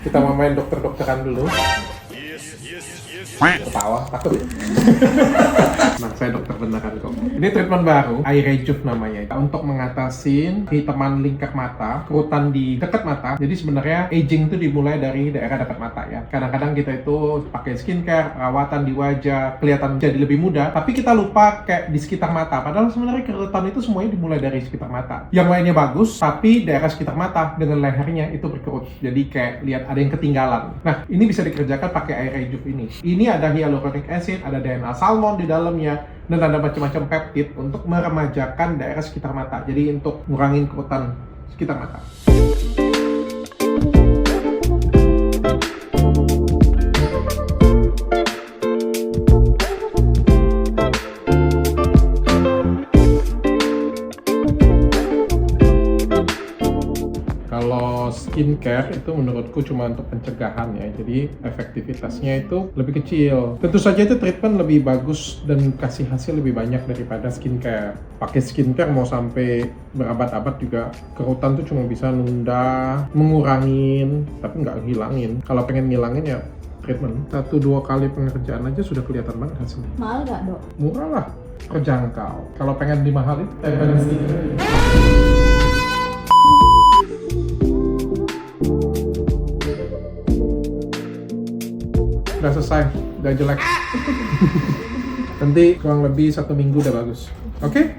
Kita mau main dokter-dokteran dulu. Ketawa, takut ya? Nah, saya dokter beneran kok. Ini treatment baru, eye rejuve namanya. Untuk mengatasi hitaman lingkar mata, kerutan di dekat mata. Jadi sebenarnya aging itu dimulai dari daerah dekat mata ya. Kadang-kadang kita itu pakai skincare, perawatan di wajah, kelihatan jadi lebih muda. Tapi kita lupa kayak di sekitar mata. Padahal sebenarnya kerutan itu semuanya dimulai dari sekitar mata. Yang lainnya bagus, tapi daerah sekitar mata dengan lehernya itu berkerut. Jadi kayak lihat ada yang ketinggalan. Nah, ini bisa dikerjakan pakai eye rejuve ini. Ini ada hyaluronic acid, ada DNA salmon di dalamnya, dan ada macam-macam peptid untuk meremajakan daerah sekitar mata. Jadi untuk ngurangin kerutan sekitar mata. Kalau skincare itu menurutku cuma untuk pencegahan ya, jadi efektivitasnya itu lebih kecil. Tentu saja itu treatment lebih bagus dan kasih hasil lebih banyak daripada skincare. Pakai skincare mau sampai berabad-abad juga kerutan tuh cuma bisa nunda, mengurangin, tapi nggak ngilangin. Kalau pengen ngilangin ya treatment 1-2 kali pengerjaan aja sudah kelihatan banget hasilnya. Mahal nggak, Dok? Murah lah, terjangkau. Kalau pengen dimahalin, pengen skincare. Udah selesai, udah jelek. Nanti kurang lebih 1 minggu udah bagus. Oke?